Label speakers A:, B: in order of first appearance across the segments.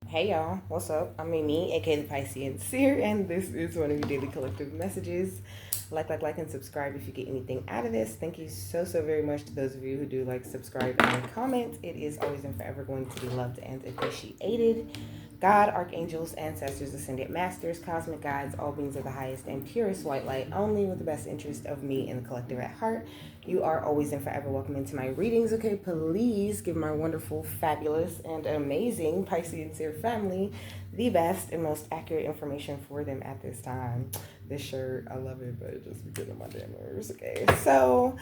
A: Hey y'all, what's up? I'm Amy, aka the Piscean Seer, and this is one of your daily collective messages. Like, and subscribe if you get anything out of this. Thank you so very much to those of you who do like, subscribe, and comment. It is always and forever going to be loved and appreciated. God, archangels, ancestors, ascended masters, cosmic guides, all beings of the highest and purest white light, only with the best interest of me and the collective at heart. You are always and forever welcome into my readings. Okay, please give my wonderful, fabulous, and amazing Piscean Seer family the best and most accurate information for them at this time. This shirt, I love it, but it just be getting on my damn nerves. Okay, so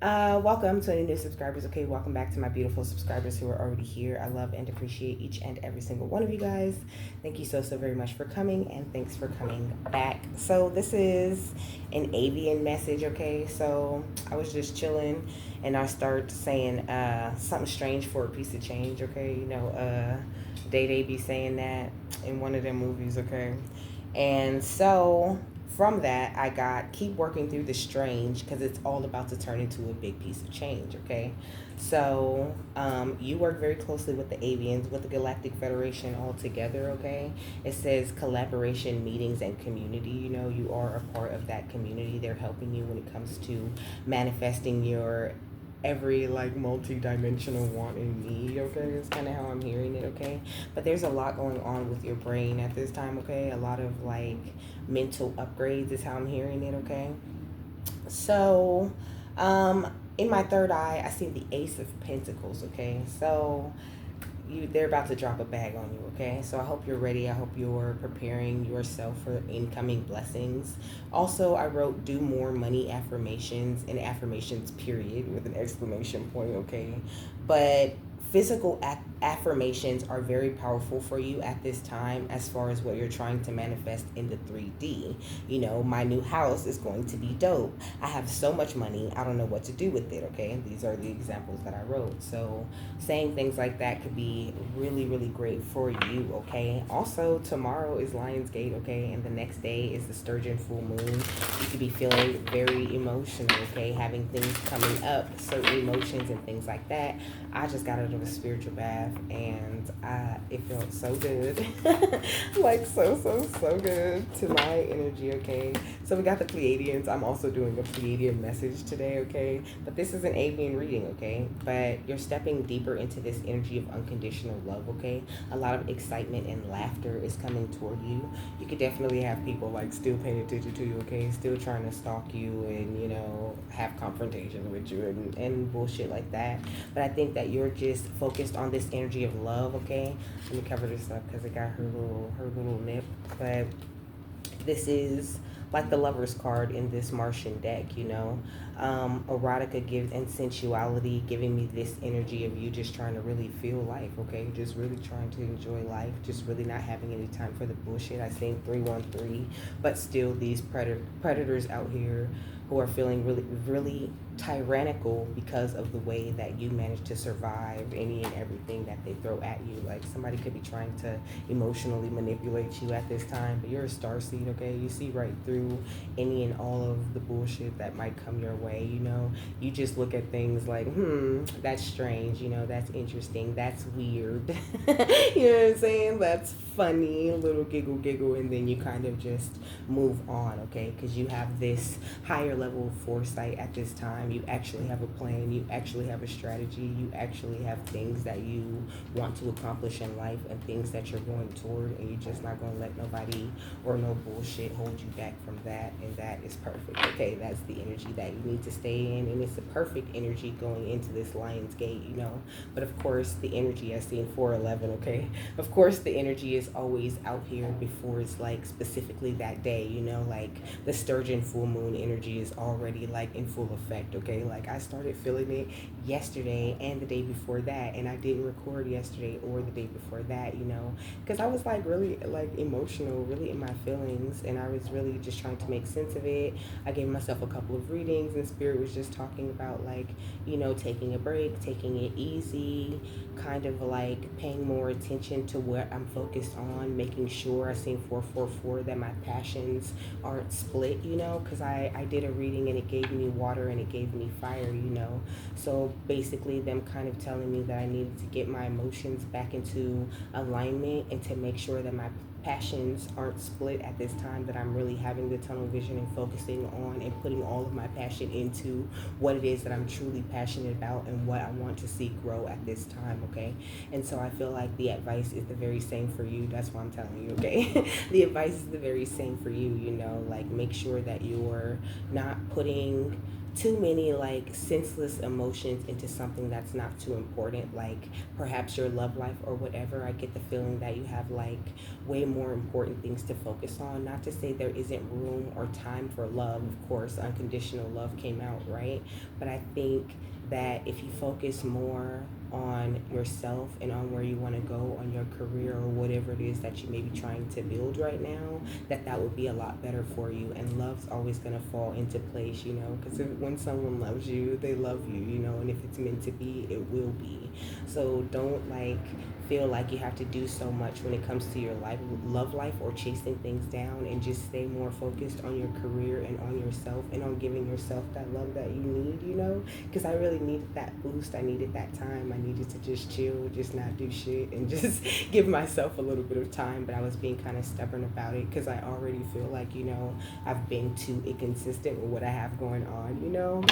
A: welcome to any new subscribers. Okay, welcome back to my beautiful subscribers who are already here. I love and appreciate each and every single one of you guys. Thank you so very much for coming, and thanks for coming back. So this is an avian message. Okay, so I was just chilling and I start saying something strange for a piece of change. Okay, Day be saying that in one of their movies. Okay, and so from that, I got keep working through the strange because it's all about to turn into a big piece of change. Okay, so you work very closely with the Avians, with the Galactic Federation all together. Okay, it says collaboration, meetings, and community. You are a part of that community. They're helping you when it comes to manifesting your every like multi-dimensional want and need. Okay, it's kind of how I'm hearing it. Okay, but there's a lot going on with your brain at this time. Okay, a lot of like mental upgrades is how I'm hearing it. Okay, so in my third eye I see the Ace of Pentacles. Okay, so they're about to drop a bag on you. Okay, so I hope you're ready. I hope you're preparing yourself for incoming blessings. Also, I wrote do more money affirmations and affirmations period with an exclamation point. Okay, but physical affirmations are very powerful for you at this time as far as what you're trying to manifest in the 3D. My new house is going to be dope. I have so much money, I don't know what to do with it. Okay, these are the examples that I wrote. So saying things like that could be really great for you. Okay, also tomorrow is Lionsgate. Okay, and the next day is the Sturgeon full moon. You could be feeling very emotional. Okay, having things coming up, certain emotions and things like that. I just got out of a spiritual bath and it felt so good. Like so good to my energy. Okay, so we got the Pleiadians. I'm also doing a Pleiadian message today. Okay, but this is an avian reading. Okay, but you're stepping deeper into this energy of unconditional love. Okay, a lot of excitement and laughter is coming toward you. You could definitely have people like still paying attention to you. Okay, still trying to stalk you and have confrontation with you and bullshit like that. But I think that you're just focused on this energy of love. Okay, let me cover this up because it got her little nip. But this is like the Lover's card in this Martian deck. Erotica gives and sensuality giving me this energy of you just trying to really feel life. Okay, just really trying to enjoy life, just really not having any time for the bullshit. I think 313, but still these predators out here who are feeling really tyrannical because of the way that you manage to survive any and everything that they throw at you. Like somebody could be trying to emotionally manipulate you at this time, but you're a star seed. Okay, you see right through any and all of the bullshit that might come your way. You just look at things like, that's strange, that's interesting, that's weird. You know what I'm saying? That's funny, a little giggle, and then you kind of just move on. Okay, because you have this higher level of foresight at this time. You actually have a plan, you actually have a strategy, you actually have things that you want to accomplish in life and things that you're going toward, and you're just not going to let nobody or no bullshit hold you back from that. And that is perfect. Okay, that's the energy that you need to stay in, and it's the perfect energy going into this Lion's Gate. But of course the energy I see in 411. Okay, of course the energy is always out here before it's like specifically that day. Like the Sturgeon full moon energy is already like in full effect. Okay, like I started feeling it yesterday and the day before that, and I didn't record yesterday or the day before that, because I was like really like emotional, really in my feelings, and I was really just trying to make sense of it. I gave myself a couple of readings, and Spirit was just talking about like, taking a break, taking it easy, kind of like paying more attention to what I'm focused focus on making sure, I seen 444, that my passions aren't split, because I did a reading and it gave me water and it gave me fire. So basically them kind of telling me that I needed to get my emotions back into alignment and to make sure that my passions aren't split at this time, that I'm really having the tunnel vision and focusing on and putting all of my passion into what it is that I'm truly passionate about and what I want to see grow at this time, okay? And so I feel like the advice is the very same for you. That's why I'm telling you, okay? The advice is the very same for you, like make sure that you're not putting too many like senseless emotions into something that's not too important, like perhaps your love life or whatever. I get the feeling that you have like way more important things to focus on. Not to say there isn't room or time for love, of course, unconditional love came out, right? But I think that if you focus more on yourself and on where you want to go on your career or whatever it is that you may be trying to build right now, that would be a lot better for you. And love's always going to fall into place, because when someone loves you, they love you, and if it's meant to be, it will be. So don't like feel like you have to do so much when it comes to your love life or chasing things down, and just stay more focused on your career and on yourself and on giving yourself that love that you need, because I really needed that boost. I needed that time. I needed to just chill, just not do shit, and just give myself a little bit of time. But I was being kind of stubborn about it because I already feel like, I've been too inconsistent with what I have going on,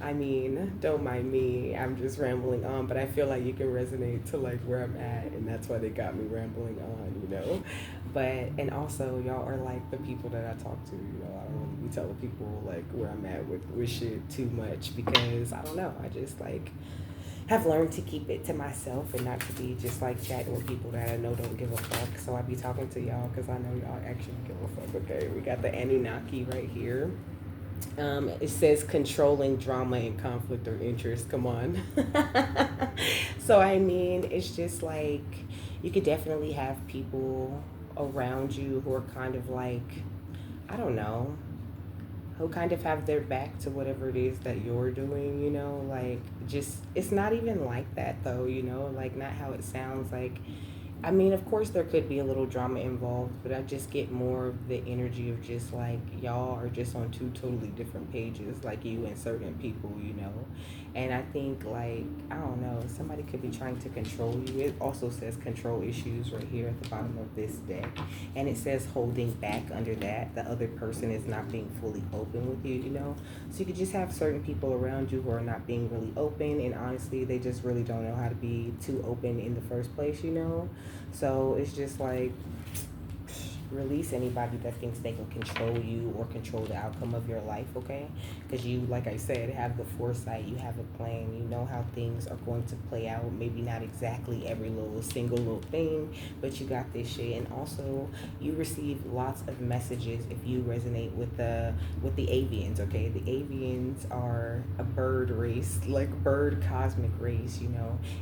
A: I mean, don't mind me, I'm just rambling on, but I feel like you can resonate to like where I'm at, and that's why they got me rambling on. But, and also, y'all are like the people that I talk to, I don't really be telling people like where I'm at with shit too much, because I don't know, I just like have learned to keep it to myself and not to be just like chatting with people that I know don't give a fuck. So I be talking to y'all because I know y'all actually give a fuck, okay? We got the Anunnaki right here. It says controlling drama and conflict or interest. Come on. So, I mean, it's just like you could definitely have people around you who are kind of like, I don't know, who kind of have their back to whatever it is that you're doing, like just, it's not even like that though, like not how it sounds like. I mean, of course, there could be a little drama involved, but I just get more of the energy of just like y'all are just on two totally different pages, like you and certain people, And I think, like, I don't know, somebody could be trying to control you. It also says control issues right here at the bottom of this deck. And it says holding back under that. The other person is not being fully open with you, So you could just have certain people around you who are not being really open. And honestly, they just really don't know how to be too open in the first place, So it's just like, release anybody that thinks they can control you or control the outcome of your life, okay? Because you, like I said, have the foresight, you have a plan, you know how things are going to play out. Maybe not exactly every single little thing, but you got this shit. And also, you receive lots of messages if you resonate with the Avians, okay? The Avians are a bird race, like bird cosmic race,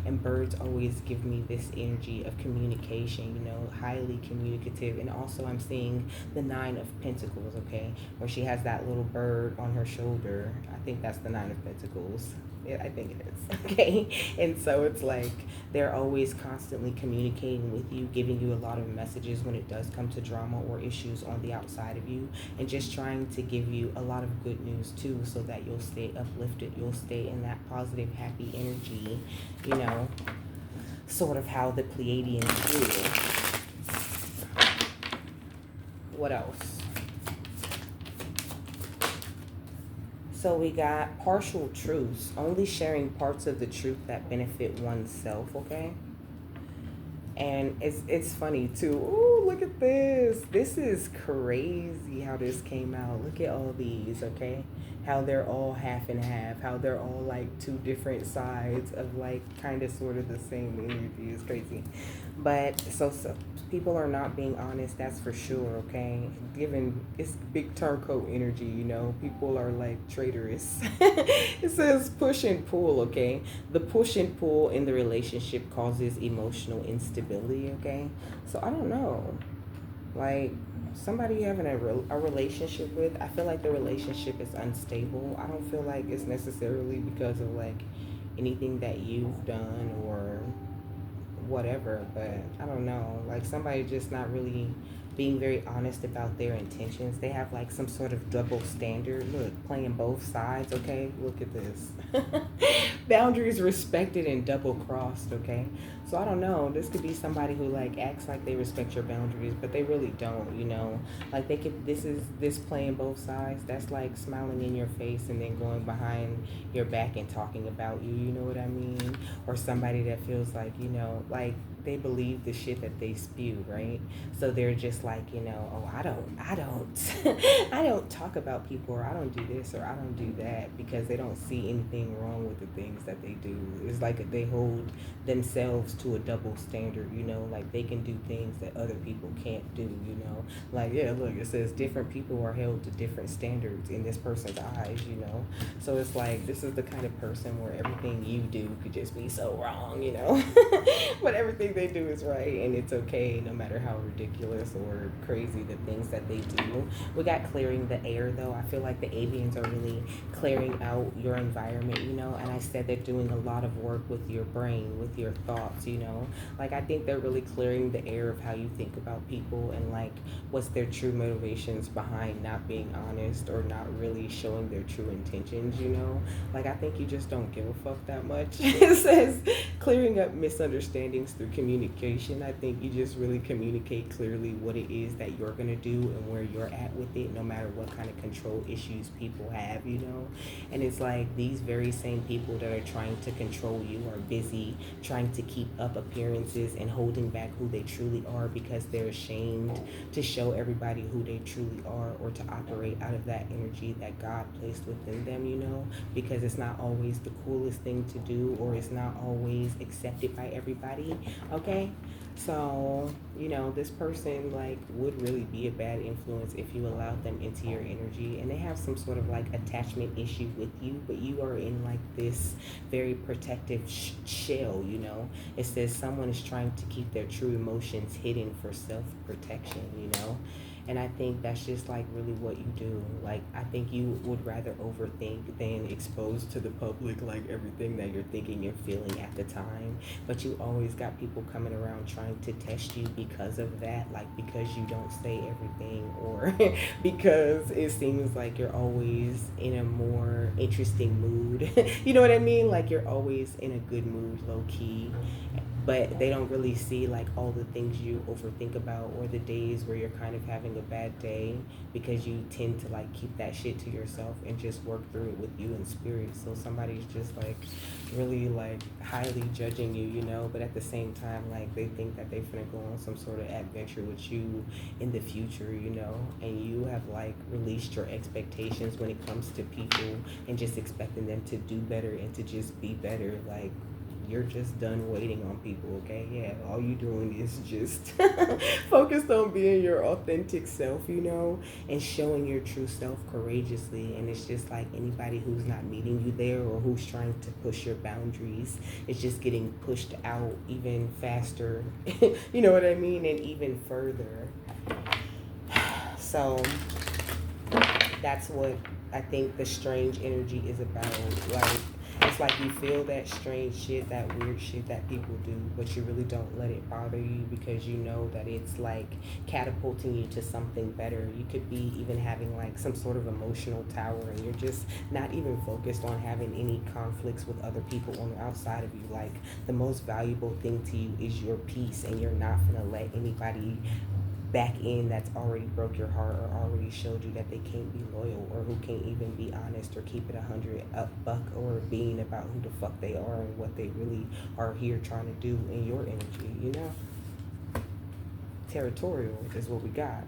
A: and birds always give me this energy of communication, highly communicative. And also I'm seeing the 9 of Pentacles, okay, where she has that little bird on her shoulder. I think that's the 9 of Pentacles. Yeah, I think it is. Okay. And so it's like they're always constantly communicating with you, giving you a lot of messages when it does come to drama or issues on the outside of you, and just trying to give you a lot of good news too, so that you'll stay uplifted, you'll stay in that positive, happy energy, sort of how the Pleiadians do. What else? So we got partial truths, only sharing parts of the truth that benefit oneself, okay? And it's funny too. Ooh, look at this. This is crazy how this came out. Look at all these, okay? How they're all half and half. How they're all like two different sides of like kind of sort of the same energy. It's crazy. But so people are not being honest, that's for sure, okay? Given it's big turncoat energy, people are like traitorous. It says push and pull, okay? The push and pull in the relationship causes emotional instability, okay? So I don't know, like somebody you're having a relationship with, I feel like the relationship is unstable. I don't feel like it's necessarily because of like anything that you've done or whatever, but I don't know. Like somebody just not really being very honest about their intentions. They have like some sort of double standard. Look, playing both sides, okay? Look at this. Boundaries respected and double crossed, okay? So I don't know. This could be somebody who like acts like they respect your boundaries, but they really don't, you know. Like they could this playing both sides. That's like smiling in your face and then going behind your back and talking about you, you know what I mean? Or somebody that feels like, you know, like they believe the shit that they spew, right? So they're just like, you know, oh, I don't talk about people, or I don't do this, or I don't do that, because they don't see anything wrong with the things that they do. It's like they hold themselves to a double standard, you know, like they can do things that other people can't do, you know. Like, yeah, look, it says different people are held to different standards in this person's eyes, you know. So it's like, this is the kind of person where everything you do could just be so wrong, you know. But everything they do is right, and it's okay no matter how ridiculous or crazy the things that they do. We got clearing the air though. I feel like the avians are really clearing out your environment, you know. And I said they're doing a lot of work with your brain, with your thoughts, you know. Like I think they're really clearing the air of how you think about people, and like what's their true motivations behind not being honest or not really showing their true intentions, you know. Like I think you just don't give a fuck that much. It says clearing up misunderstandings through communication. I think you just really communicate clearly what it is that you're going to do and where you're at with it, no matter what kind of control issues people have, you know. And it's like these very same people that are trying to control you are busy trying to keep up appearances and holding back who they truly are, because they're ashamed to show everybody who they truly are, or to operate out of that energy that God placed within them, you know, because it's not always the coolest thing to do, or it's not always accepted by everybody, okay? So, you know, this person like would really be a bad influence if you allowed them into your energy, and they have some sort of like attachment issue with you, but you are in like this very protective shell, you know. It says someone is trying to keep their true emotions hidden for self-protection, you know. And I think that's just like really what you do. Like, I think you would rather overthink than expose to the public like everything that you're thinking and feeling at the time. But you always got people coming around trying to test you because of that, like because you don't say everything, or because it seems like you're always in a more interesting mood. You know what I mean? Like you're always in a good mood, low key, but they don't really see like all the things you overthink about, or the days where you're kind of having a bad day, because you tend to like keep that shit to yourself and just work through it with you in spirit. So somebody's just like really like highly judging you, you know, but at the same time like they think that they're gonna go on some sort of adventure with you in the future, you know, and you have like released your expectations when it comes to people and just expecting them to do better and to just be better. Like, you're just done waiting on people, okay? Yeah, all you doing is just focused on being your authentic self, you know, and showing your true self courageously. And it's just like anybody who's not meeting you there, or who's trying to push your boundaries, is just getting pushed out even faster, you know what I mean, and even further. So that's what I think the strange energy is about. Like, it's like you feel that strange shit, that weird shit that people do, but you really don't let it bother you, because you know that it's like catapulting you to something better. You could be even having like some sort of emotional tower, and you're just not even focused on having any conflicts with other people on the outside of you. Like, the most valuable thing to you is your peace, and you're not gonna let anybody back in that's already broke your heart, or already showed you that they can't be loyal, or who can't even be honest or keep it 100 up buck, or being about who the fuck they are and what they really are here trying to do in your energy, you know. Territorial is what we got.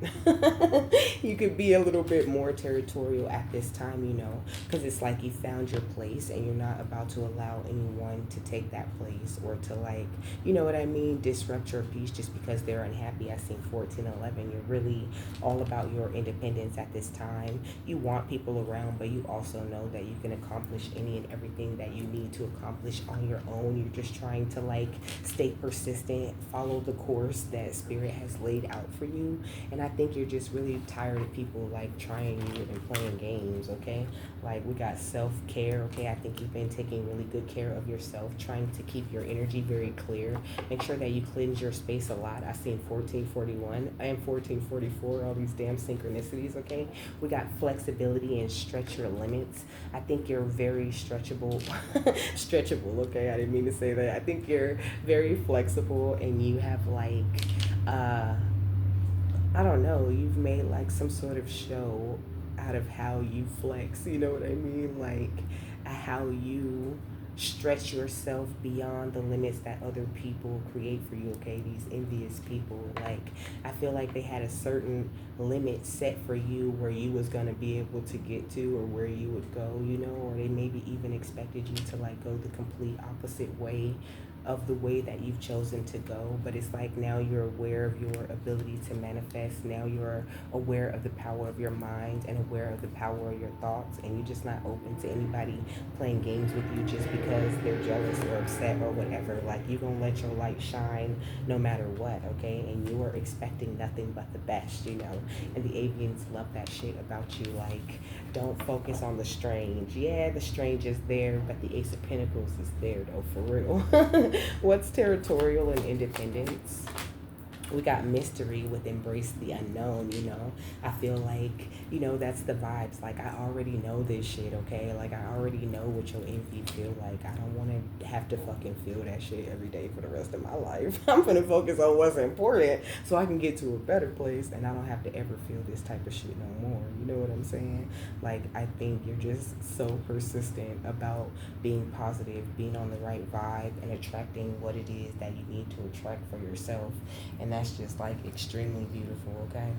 A: You could be a little bit more territorial at this time, you know, because it's like you found your place, and you're not about to allow anyone to take that place, or to like, you know what I mean, disrupt your peace just because they're unhappy. I seen 1411. You're really all about your independence at this time. You want people around, but you also know that you can accomplish any and everything that you need to accomplish on your own. You're just trying to like stay persistent, follow the course that spirit has is laid out for you. And I think you're just really tired of people like trying you and playing games, okay? Like we got self-care, okay? I think you've been taking really good care of yourself, trying to keep your energy very clear. Make sure that you cleanse your space a lot. I seen 1441 and 1444, all these damn synchronicities, okay? We got flexibility and stretch your limits. I think you're very stretchable. Stretchable, okay? I didn't mean to say that. I think you're very flexible and you have like uh I don't know, you've made like some sort of show out of how you flex, you know what I mean? Like how you stretch yourself beyond the limits that other people create for you, okay? These envious people, like I feel like they had a certain limit set for you where you was gonna be able to get to or where you would go, you know, or they maybe even expected you to like go the complete opposite way of the way that you've chosen to go. But it's like now you're aware of your ability to manifest. Now you're aware of the power of your mind and aware of the power of your thoughts, and you're just not open to anybody playing games with you just because they're jealous or upset or whatever. Like you're gonna let your light shine no matter what, okay? And you are expecting nothing but the best, you know. And the Avians love that shit about you. Like, don't focus on the strange. Yeah, the strange is there, but the Ace of Pentacles is there though, for real. What's territorial and independence? We got mystery with embrace the unknown, you know. I feel like, you know, that's the vibes. Like I already know this shit, okay? Like I already know what your envy feel like. I don't want to have to fucking feel that shit every day for the rest of my life. I'm gonna focus on what's important so I can get to a better place and I don't have to ever feel this type of shit no more. You know what I'm saying? Like I think you're just so persistent about being positive, being on the right vibe, and attracting what it is that you need to attract for yourself. And that's just like extremely beautiful, okay?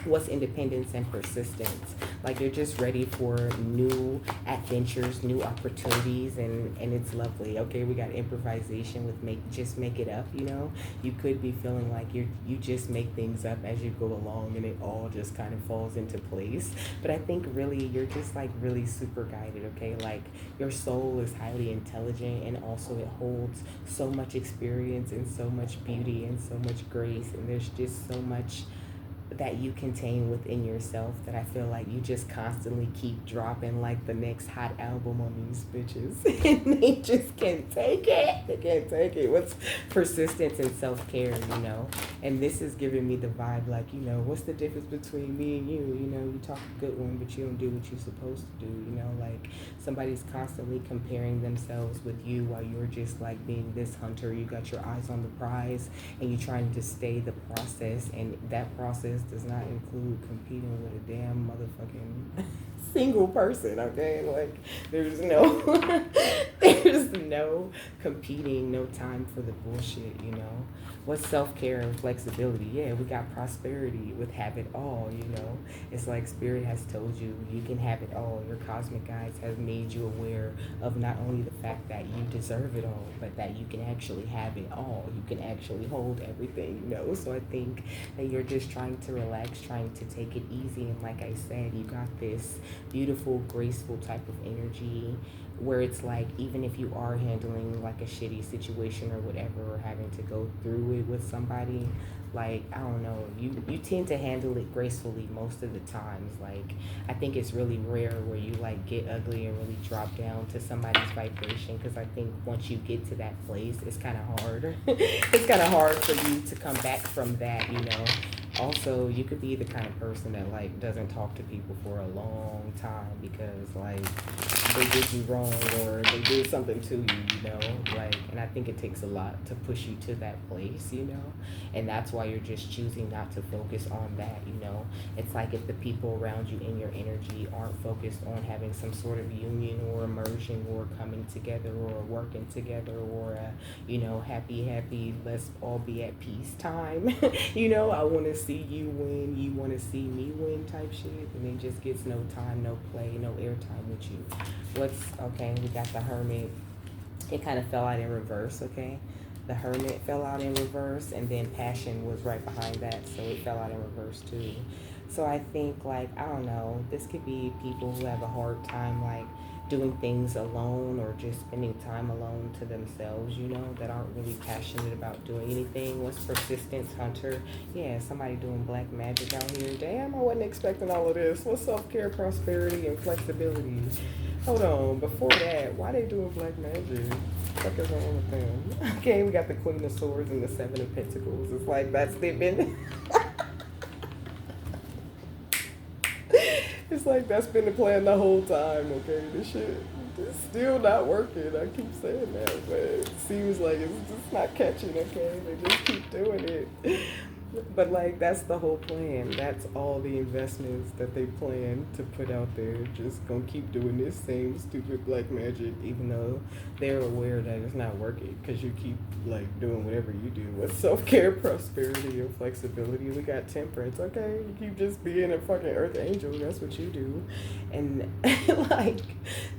A: What's independence and persistence? Like you're just ready for new adventures, new opportunities, and it's lovely. Okay, we got improvisation with make it up, you know. You could be feeling like you just make things up as you go along and it all just kind of falls into place. But I think really you're just like really super guided, okay? Like your soul is highly intelligent and also it holds so much experience and so much beauty and so much grace, and there's just so much that you contain within yourself that I feel like you just constantly keep dropping like the next hot album on these bitches and they just can't take it. They can't take it. What's persistence and self-care, you know? And this is giving me the vibe like, you know, what's the difference between me and you? You know, you talk a good one, but you don't do what you're supposed to do, you know? Like somebody's constantly comparing themselves with you while you're just like being this hunter. You got your eyes on the prize and you're trying to stay the process, and that process does not include competing with a damn motherfucking single person, okay? Like there's no there's no competing, no time for the bullshit, you know. What's self-care and flexibility? Yeah, we got prosperity with have it all, you know. It's like spirit has told you you can have it all. Your cosmic guides have made you aware of not only the fact that you deserve it all, but that you can actually have it all. You can actually hold everything, you know. So I think that you're just trying to relax, trying to take it easy, and like I said, you got this beautiful, graceful type of energy where it's like even if you are handling like a shitty situation or whatever, or having to go through it with somebody, like I don't know, you tend to handle it gracefully most of the times. Like I think it's really rare where you like get ugly and really drop down to somebody's vibration, because I think once you get to that place it's kind of hard. It's kind of hard for you to come back from that, you know. Also, you could be the kind of person that like doesn't talk to people for a long time because like they did you wrong or they did something to you, you know, like, and I think it takes a lot to push you to that place, you know, and that's why you're just choosing not to focus on that, you know. It's like if the people around you in your energy aren't focused on having some sort of union or merging or coming together or working together or you know, happy let's all be at peace time. You know, I want to see you win, you want to see me win type shit, and it just gets no time, no play, no airtime with you. What's okay? We got the Hermit. It kind of fell out in reverse, okay? The Hermit fell out in reverse, and then Passion was right behind that, so it fell out in reverse too. So I think, like, I don't know, this could be people who have a hard time, like, doing things alone or just spending time alone to themselves, you know, that aren't really passionate about doing anything. What's persistence, hunter? Yeah, somebody doing black magic out here. Damn, I wasn't expecting all of this. What's self-care, prosperity, and flexibility? Hold on, before that, why they doing black magic? What is wrong with them? Okay, we got the Queen of Swords and the Seven of Pentacles. It's like that's they've been. It's like that's been the plan the whole time, okay? This shit is still not working. I keep saying that, but it seems like it's just not catching, okay? They just keep doing it. But like that's the whole plan. That's all the investments that they plan to put out there. Just gonna keep doing this same stupid black magic, even though they're aware that it's not working. Cause you keep like doing whatever you do with self-care, prosperity, and flexibility. We got temperance, okay? You keep just being a fucking earth angel. That's what you do, and like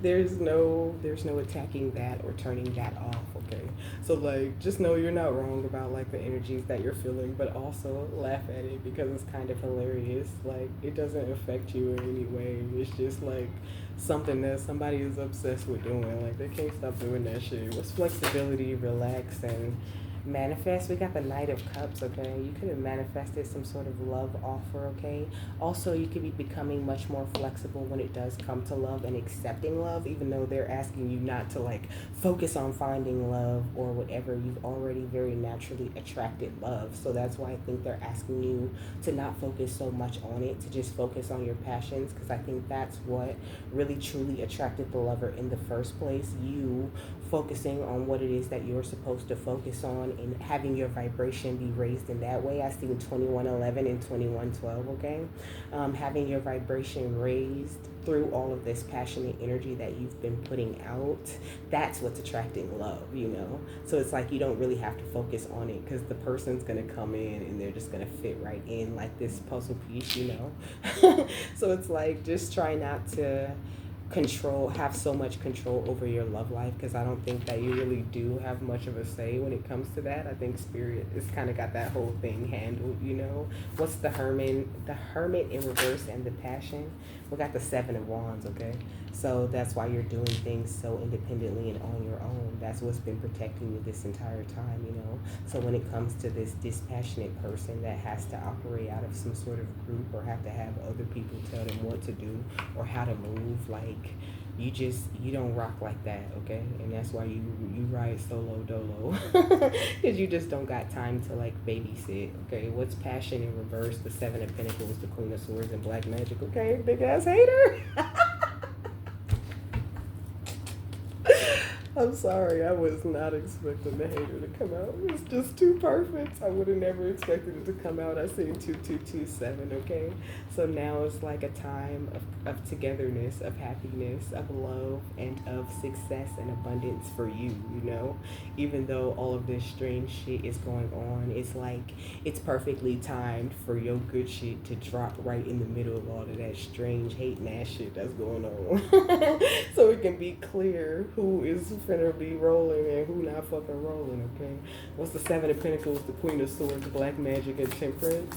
A: there's no attacking that or turning that off, okay? So like just know you're not wrong about like the energies that you're feeling, but also laugh at it because it's kind of hilarious. Like it doesn't affect you in any way. It's just like something that somebody is obsessed with doing. Like they can't stop doing that shit. What's flexibility, relax, and manifest? We got the Knight of Cups, okay? You could have manifested some sort of love offer, okay? Also, you could be becoming much more flexible when it does come to love and accepting love, even though they're asking you not to like focus on finding love or whatever. You've already very naturally attracted love. So that's why I think they're asking you to not focus so much on it, to just focus on your passions, because I think that's what really truly attracted the lover in the first place. You focusing on what it is that you're supposed to focus on and having your vibration be raised in that way. I see 2111 and 2112, okay? Having your vibration raised through all of this passionate energy that you've been putting out, that's what's attracting love, you know? So it's like you don't really have to focus on it because the person's gonna come in and they're just gonna fit right in like this puzzle piece, you know? So it's like just try not to have so much control over your love life, because I don't think that you really do have much of a say when it comes to that. I think spirit has kind of got that whole thing handled, you know. What's the hermit in reverse and the passion? We got the Seven of Wands, okay? So that's why you're doing things so independently and on your own. That's what's been protecting you this entire time, you know. So when it comes to this dispassionate person that has to operate out of some sort of group or have to have other people tell them what to do or how to move, like you don't rock like that, okay? And that's why you ride solo dolo, because you just don't got time to like babysit, okay? What's passion in reverse? The Seven of Pentacles, the Queen of Swords, and black magic, okay? Big ass hater. I'm sorry, I was not expecting the hater to come out. It was just too perfect. I would have never expected it to come out. I seen 2227, okay? So now it's like a time of togetherness, of happiness, of love, and of success and abundance for you, you know? Even though all of this strange shit is going on, it's like it's perfectly timed for your good shit to drop right in the middle of all of that strange hating ass shit that's going on. So it can be clear who is finna be rolling and who not fucking rolling, okay? What's the Seven of Pentacles, the Queen of Swords, black magic, and temperance?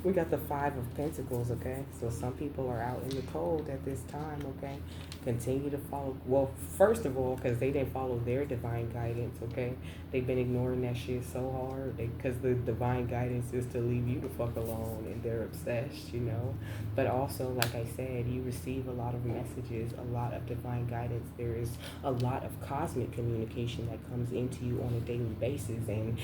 A: We got the Five of Pentacles, okay? So some people are out in the cold at this time, okay? Continue to follow. Well, first of all, because they didn't follow their divine guidance, okay? They've been ignoring that shit so hard because the divine guidance is to leave you the fuck alone, and they're obsessed, you know? But also, like I said, you receive a lot of messages, a lot of divine guidance. There is a lot of cosmic communication that comes into you on a daily basis, and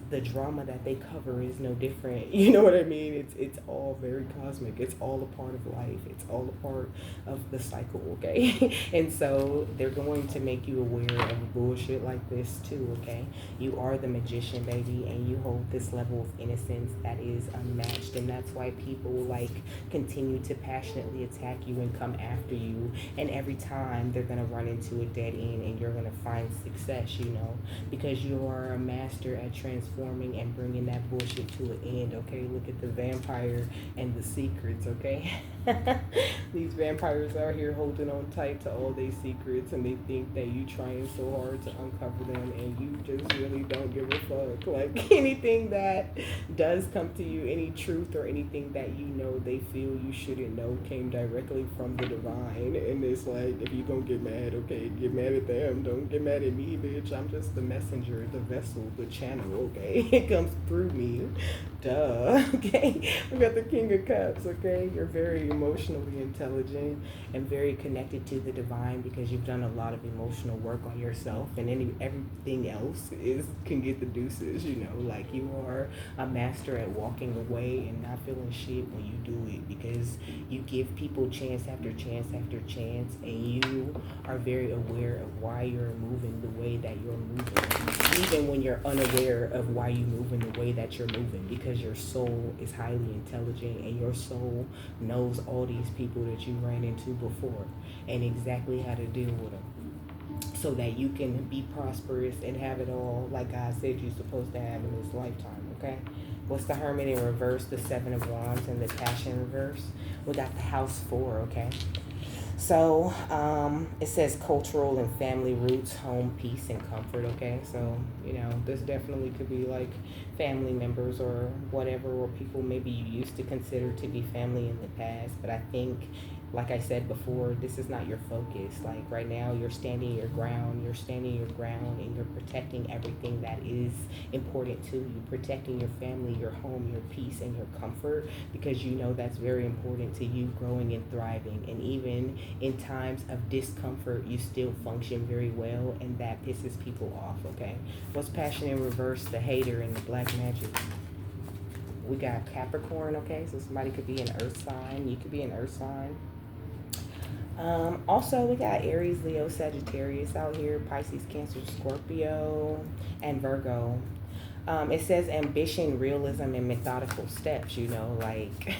A: the drama that they cover is no different. You know what I mean? It's all very cosmic. It's all a part of life. It's all a part of the cycle, okay? And so they're going to make you aware of bullshit like this too, okay? You are the magician, baby, and you hold this level of innocence that is unmatched, and that's why people like continue to passionately attack you and come after you, and every time they're gonna run into a dead end and you're gonna find success, you know, because you are a master at transforming and bringing that bullshit to an end, okay? Look at the vampire and the secrets, okay? These vampires are here holding holding on tight to all their secrets, and they think that you trying so hard to uncover them, and you just really don't give a fuck. Like anything that does come to you, any truth or anything that you know they feel you shouldn't know came directly from the divine. And it's like, if you gonna get mad, okay, get mad at them. Don't get mad at me, bitch. I'm just the messenger, the vessel, the channel, okay? It comes through me. Duh. Okay. We got the King of Cups, okay? You're very emotionally intelligent and very connected to the divine because you've done a lot of emotional work on yourself, and everything else is can get the deuces, you know. Like, you are a master at walking away and not feeling shit when you do it, because you give people chance after chance after chance, and you are very aware of why you're moving the way that you're moving, even when you're unaware of why you move in the way that you're moving, because your soul is highly intelligent, and your soul knows all these people that you ran into before and exactly how to deal with them, so that you can be prosperous and have it all like God said you're supposed to have in this lifetime, okay? What's the Hermit in reverse, the Seven of Wands, and the Passion in reverse? We got the House 4, okay? So it says cultural and family roots, home, peace, and comfort, okay? So, you know, this definitely could be like family members or whatever, or people maybe you used to consider to be family in the past. But I think, like I said before, this is not your focus. Like right now, you're standing your ground, and you're protecting everything that is important to you, protecting your family, your home, your peace, and your comfort, because you know that's very important to you growing and thriving. And even in times of discomfort, you still function very well, and that pisses people off, okay? What's Passion in reverse, the hater, and the black magic? We got Capricorn, okay? So somebody could be an earth sign. You could be an earth sign. Also, we got Aries, Leo, Sagittarius out here, Pisces, Cancer, Scorpio, and Virgo. It says ambition, realism, and methodical steps, you know, like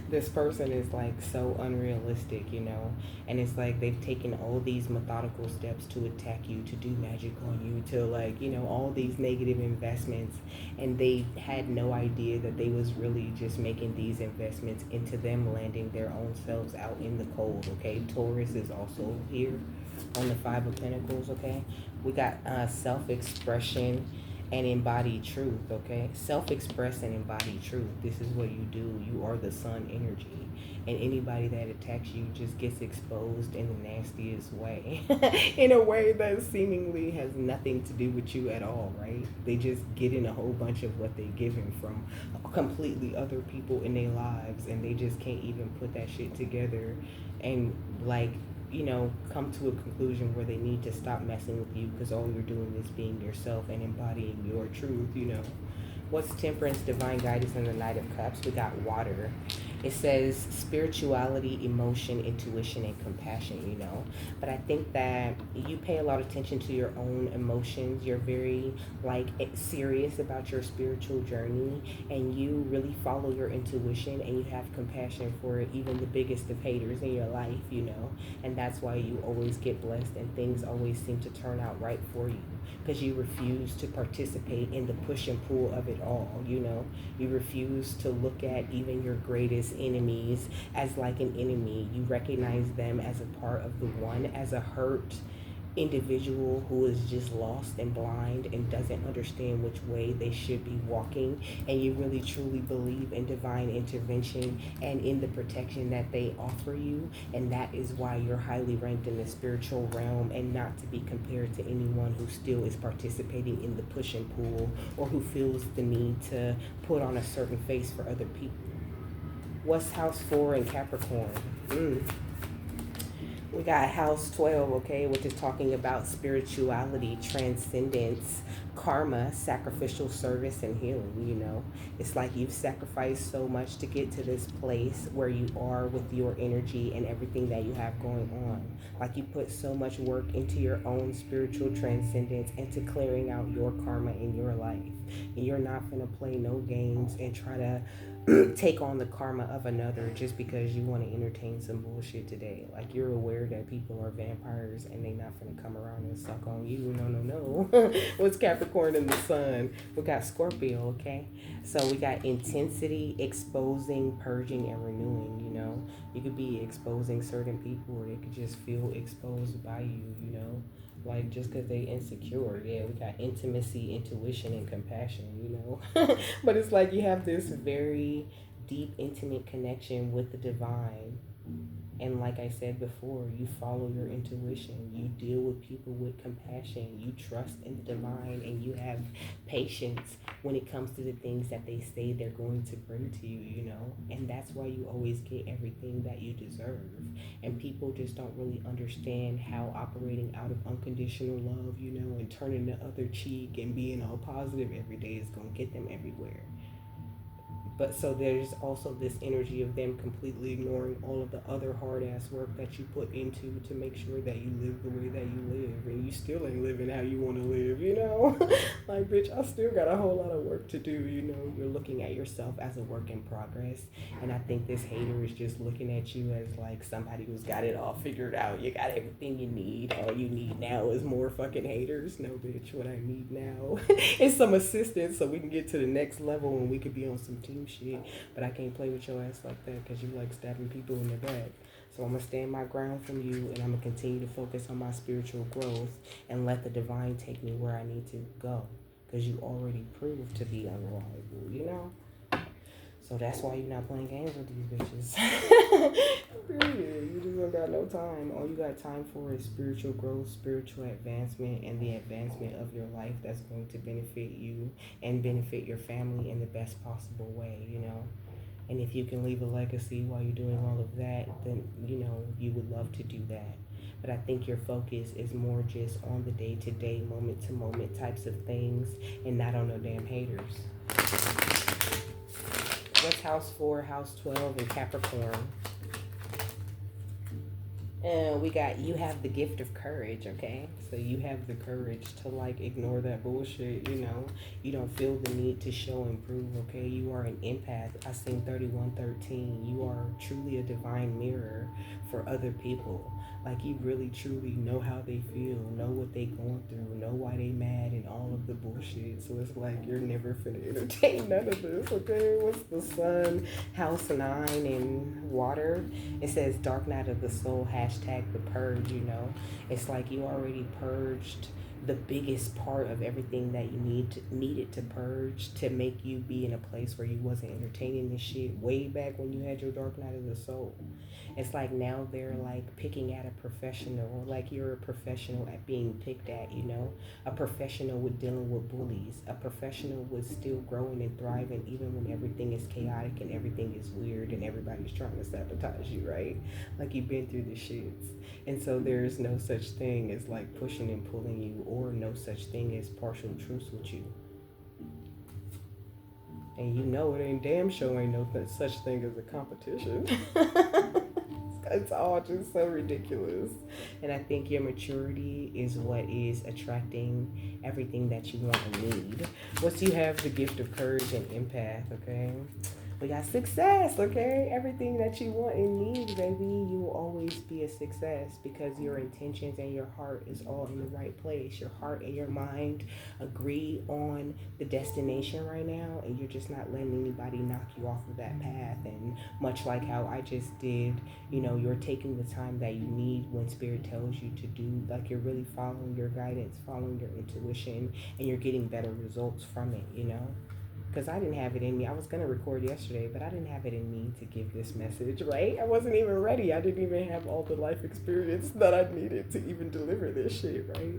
A: this person is like so unrealistic, you know, and it's like they've taken all these methodical steps to attack you, to do magic on you, to like, you know, all these negative investments, and they had no idea that they was really just making these investments into them landing their own selves out in the cold, okay? Taurus is also here on the Five of Pentacles, okay? We got self-expression and embody truth, okay? Self-express and embody truth. This is what you do. You are the sun energy. And anybody that attacks you just gets exposed in the nastiest way. In a way that seemingly has nothing to do with you at all, right? They just get in a whole bunch of what they're given from completely other people in their lives, and they just can't even put that shit together and like, you know, come to a conclusion where they need to stop messing with you, because all you're doing is being yourself and embodying your truth, you know. What's Temperance, divine guidance, and the Knight of Cups? We got water. It says spirituality, emotion, intuition, and compassion, you know. But I think that you pay a lot of attention to your own emotions. You're very, like, serious about your spiritual journey, and you really follow your intuition, and you have compassion for even the biggest of haters in your life, you know. And that's why you always get blessed, and things always seem to turn out right for you, because you refuse to participate in the push and pull of it all, you know. You refuse to look at even your greatest enemies as like an enemy. You recognize them as a part of the one, as a hurt individual who is just lost and blind and doesn't understand which way they should be walking. And you really truly believe in divine intervention and in the protection that they offer you, and that is why you're highly ranked in the spiritual realm, and not to be compared to anyone who still is participating in the push and pull, or who feels the need to put on a certain face for other people. What's House 4 in Capricorn? We got House 12, okay, which is talking about spirituality, transcendence, karma, sacrificial service, and healing, you know. It's like you've sacrificed so much to get to this place where you are with your energy and everything that you have going on. Like you put so much work into your own spiritual transcendence and to clearing out your karma in your life. And you're not going to play no games and try to take on the karma of another just because you want to entertain some bullshit today. Like, you're aware aware that people are vampires and they not gonna come around and suck on you. No, no, no. What's Capricorn in the sun? We got Scorpio, okay? So we got intensity, exposing, purging, and renewing, you know? You could be exposing certain people or they could just feel exposed by you, you know? Like just because they insecure. Yeah, we got intimacy, intuition, and compassion, you know? But it's like you have this very deep, intimate connection with the divine. And like I said before, you follow your intuition. You deal with people with compassion. You trust in the divine and you have patience when it comes to the things that they say they're going to bring to you, you know? And that's why you always get everything that you deserve. And people just don't really understand how operating out of unconditional love, you know, and turning the other cheek and being all positive every day is going to get them everywhere. But so there's also this energy of them completely ignoring all of the other hard ass work that you put into to make sure that you live the way that you live, and you still ain't living how you want to live, you know? Like, bitch, I still got a whole lot of work to do, you know? You're looking at yourself as a work in progress, and I think this hater is just looking at you as like somebody who's got it all figured out. You got everything you need. All you need now is more fucking haters. No, bitch, what I need now is some assistance so we can get to the next level and we could be on some team shit, but I can't play with your ass like that because you like stabbing people in the back. So I'm going to stand my ground from you, and I'm going to continue to focus on my spiritual growth and let the divine take me where I need to go, because you already proved to be unreliable, you know? So that's why you're not playing games with these bitches. Period. You just don't got no time. All you got time for is spiritual growth, spiritual advancement, and the advancement of your life that's going to benefit you and benefit your family in the best possible way, you know? And if you can leave a legacy while you're doing all of that, then, you know, you would love to do that. But I think your focus is more just on the day-to-day, moment-to-moment types of things and not on no damn haters. What's house 4, house 12, and Capricorn? And we got, you have the gift of courage, okay? So you have the courage to like ignore that bullshit, you know? You don't feel the need to show and prove, okay? You are an empath. I sing 3113. You are truly a divine mirror for other people. Like you really truly know how they feel, know what they going through, know why they mad and all of the bullshit. So it's like you're never finna entertain none of this, okay? What's the sun, house 9, and water? It says dark night of the soul, hashtag the purge, you know? It's like you already purged the biggest part of everything that you needed to purge to make you be in a place where you wasn't entertaining this shit way back when you had your dark night of the soul. It's like now they're like picking at a professional, like you're a professional at being picked at, you know? A professional with dealing with bullies, a professional with still growing and thriving even when everything is chaotic and everything is weird and everybody's trying to sabotage you, right? Like you've been through the shits. And so there's no such thing as like pushing and pulling you, or no such thing as partial truce with you. And you know it ain't damn sure ain't no such thing as a competition. It's all just so ridiculous. And I think your maturity is what is attracting everything that you want and need. Once you have the gift of courage and empath, okay? We got success, okay? Everything that you want and need, baby, you will always be a success because your intentions and your heart is all in the right place. Your heart and your mind agree on the destination right now, and you're just not letting anybody knock you off of that path. And much like how I just did, you know, you're taking the time that you need when Spirit tells you to do, like you're really following your guidance, following your intuition, and you're getting better results from it, you know? Because I didn't have it in me. I was going to record yesterday, but I didn't have it in me to give this message, right? I wasn't even ready. I didn't even have all the life experience that I needed to even deliver this shit, right?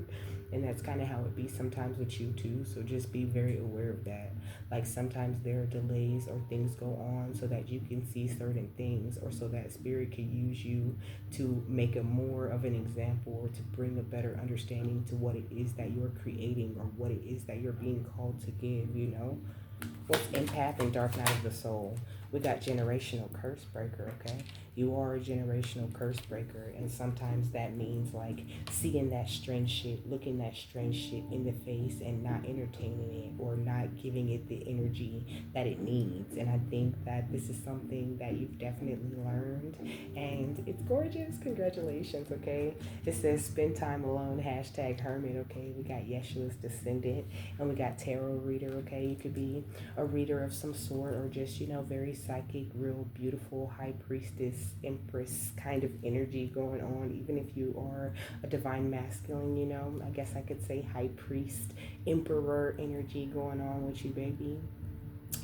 A: And that's kind of how it be sometimes with you too. So just be very aware of that. Like sometimes there are delays or things go on so that you can see certain things, or so that Spirit can use you to make a more of an example, or to bring a better understanding to what it is that you're creating, or what it is that you're being called to give, you know? What's empath and dark night of the soul? We got generational curse breaker, okay? You are a generational curse breaker, and sometimes that means like seeing that strange shit, looking that strange shit in the face and not entertaining it or not giving it the energy that it needs. And I think that this is something that you've definitely learned, and it's gorgeous. Congratulations, okay? It says spend time alone, hashtag hermit, okay? We got Yeshua's descendant, and we got tarot reader, okay? You could be a reader of some sort, or just, very psychic, real beautiful high priestess, empress kind of energy going on. Even if you are a divine masculine, I guess I could say high priest, emperor energy going on with you, baby.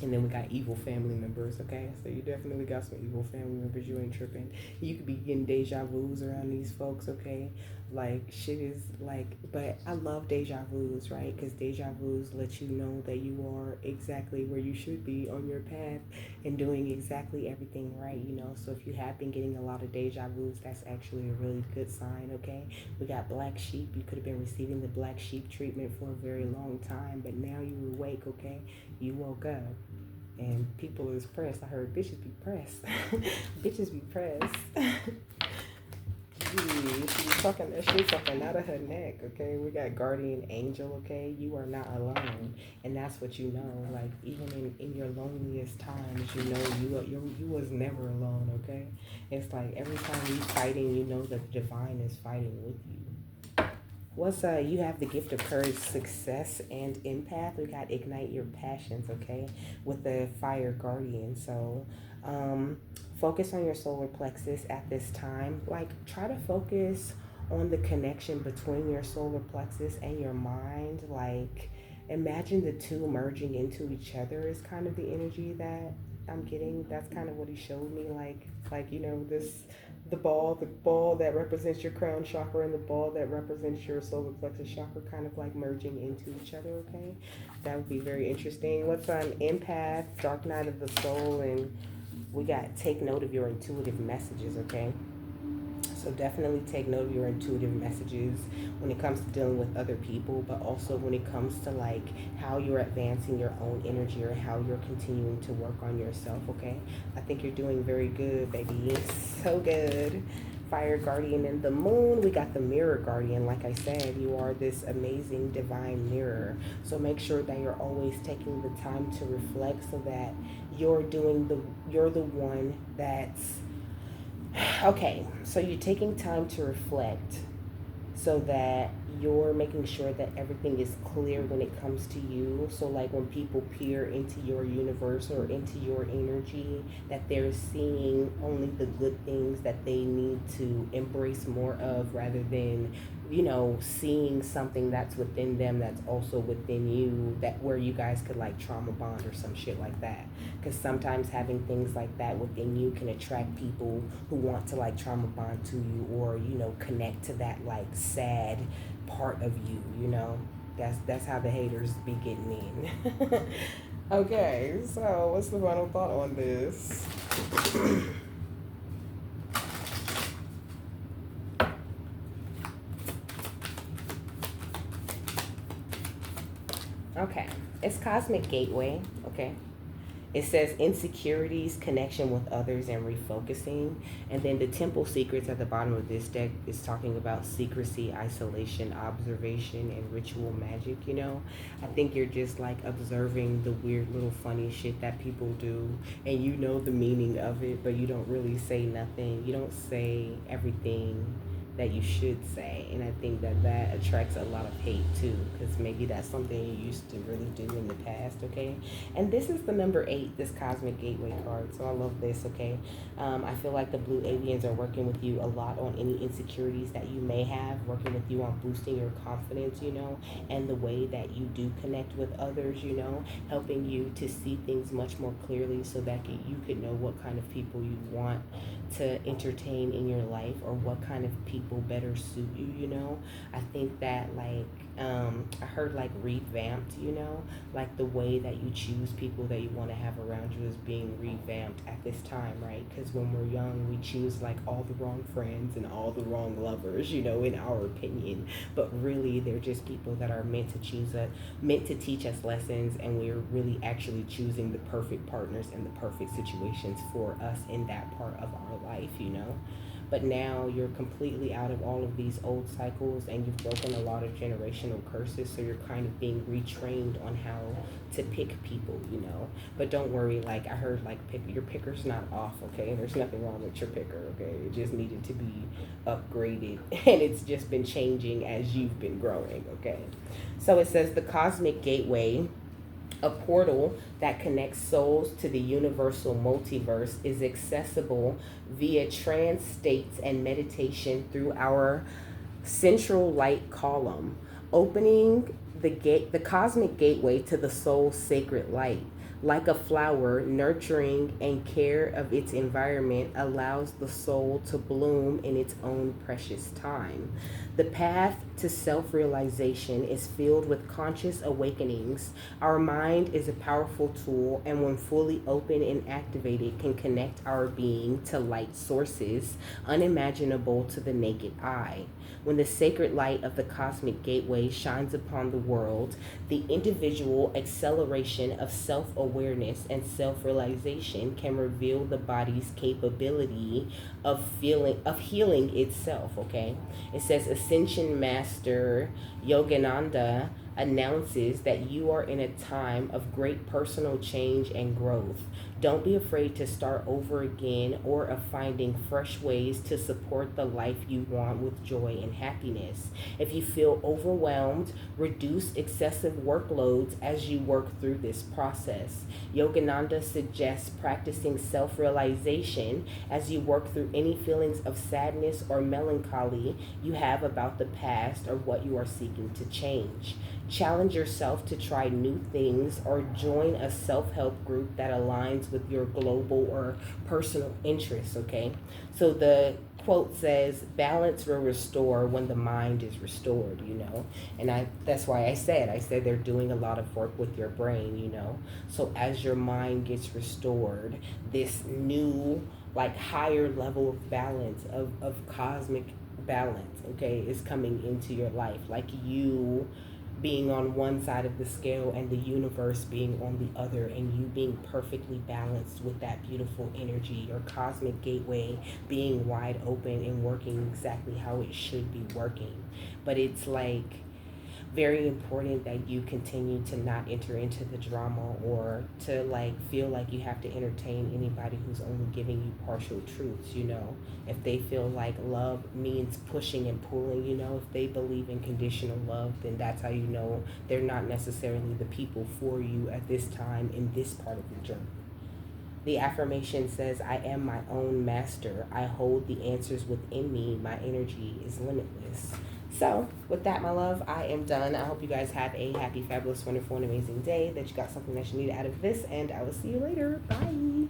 A: And then we got evil family members, okay? So you definitely got some evil family members. You ain't tripping. You could be getting deja vus around these folks, okay? Like, shit is like, but I love deja vus, right? Because deja vus let you know that you are exactly where you should be on your path and doing exactly everything right, So if you have been getting a lot of deja vus, that's actually a really good sign, okay? We got black sheep. You could have been receiving the black sheep treatment for a very long time, but now you're awake, okay? You woke up. And people is pressed. I heard bitches be pressed. Bitches be pressed. She's talking that shit talking out of her neck, okay? We got guardian angel, okay? You are not alone. And that's what you know. Like, even in your loneliest times, you was never alone, okay? It's like every time you fighting, you know that the divine is fighting with you. You have the gift of courage, success, and empath. We got ignite your passions, okay, with the fire guardian. So focus on your solar plexus at this time. Like, try to focus on the connection between your solar plexus and your mind. Like, imagine the two merging into each other is kind of the energy that I'm getting. That's kind of what he showed me. Like this, the ball that represents your crown chakra and the ball that represents your solar plexus chakra, kind of like merging into each other. Okay, that would be very interesting. What's on empath, dark night of the soul, and we got take note of your intuitive messages. Okay. So definitely take note of your intuitive messages when it comes to dealing with other people, but also when it comes to like how you're advancing your own energy or how you're continuing to work on yourself, okay? I think you're doing very good, baby. So good. Fire guardian and the moon. We got the mirror guardian. Like I said, you are this amazing divine mirror. So make sure that you're always taking the time to reflect so that you're the one that's okay, so you're taking time to reflect so that you're making sure that everything is clear when it comes to you. So like when people peer into your universe or into your energy, that they're seeing only the good things that they need to embrace more of, rather than seeing something that's within them that's also within you, that where you guys could like trauma bond or some shit like that. Because sometimes having things like that within you can attract people who want to like trauma bond to you, or connect to that like sad part of you. That's how the haters be getting in. Okay, so what's the final thought on this? Okay, it's Cosmic Gateway, okay? It says insecurities, connection with others, and refocusing. And then the temple secrets at the bottom of this deck is talking about secrecy, isolation, observation, and ritual magic, I think you're just like observing the weird little funny shit that people do, and you know the meaning of it, but you don't really say nothing. You don't say everything that you should say, and I think that attracts a lot of hate too, because maybe that's something you used to really do in the past, okay? And this is the number 8, this Cosmic Gateway card, so I love this, okay? I feel like the blue avians are working with you a lot on any insecurities that you may have, working with you on boosting your confidence, and the way that you do connect with others, helping you to see things much more clearly so that you could know what kind of people you want to entertain in your life, or what kind of people better suit you. I think that like I heard like revamped, you know, like the way that you choose people that you want to have around you is being revamped at this time, right? Because when we're young, we choose like all the wrong friends and all the wrong lovers, you know, in our opinion. But really, they're just people that are meant to teach us lessons, and we're really actually choosing the perfect partners and the perfect situations for us in that part of our life, you know. But now you're completely out of all of these old cycles, and you've broken a lot of generational curses, so you're kind of being retrained on how to pick people, you know. But don't worry, like I heard, like your picker's not off, okay? There's nothing wrong with your picker, okay? It just needed to be upgraded and it's just been changing as you've been growing, okay? So it says the cosmic gateway, a portal that connects souls to the universal multiverse, is accessible via trance states and meditation through our central light column, opening the cosmic gateway to the soul's sacred light. Like a flower, nurturing and care of its environment allows the soul to bloom in its own precious time. The path to self realization is filled with conscious awakenings. Our mind is a powerful tool, and when fully open and activated, can connect our being to light sources unimaginable to the naked eye. When the sacred light of the cosmic gateway shines upon the world, the individual acceleration of self awareness and self realization can reveal the body's capability of healing itself. Okay, it says Ascension Master Yogananda announces that you are in a time of great personal change and growth. Don't be afraid to start over again or of finding fresh ways to support the life you want with joy and happiness. If you feel overwhelmed, reduce excessive workloads as you work through this process. Yogananda suggests practicing self-realization as you work through any feelings of sadness or melancholy you have about the past or what you are seeking to change. Challenge yourself to try new things or join a self-help group that aligns with your global or personal interests, okay? So the quote says, balance will restore when the mind is restored, you know? And that's why I said they're doing a lot of work with your brain, you know? So as your mind gets restored, this new, like higher level of balance, of cosmic balance, okay, is coming into your life. Like you being on one side of the scale and the universe being on the other, and you being perfectly balanced with that beautiful energy, your cosmic gateway being wide open and working exactly how it should be working. But it's like very important that you continue to not enter into the drama or to like feel like you have to entertain anybody who's only giving you partial truths, you know. If they feel like love means pushing and pulling, you know, if they believe in conditional love, then that's how you know they're not necessarily the people for you at this time in this part of the journey. The affirmation says, I am my own master. I hold the answers within me. My energy is limitless. So, with that, my love, I am done. I hope you guys have a happy, fabulous, wonderful, and amazing day, that you got something that you need out of this, and I will see you later. Bye.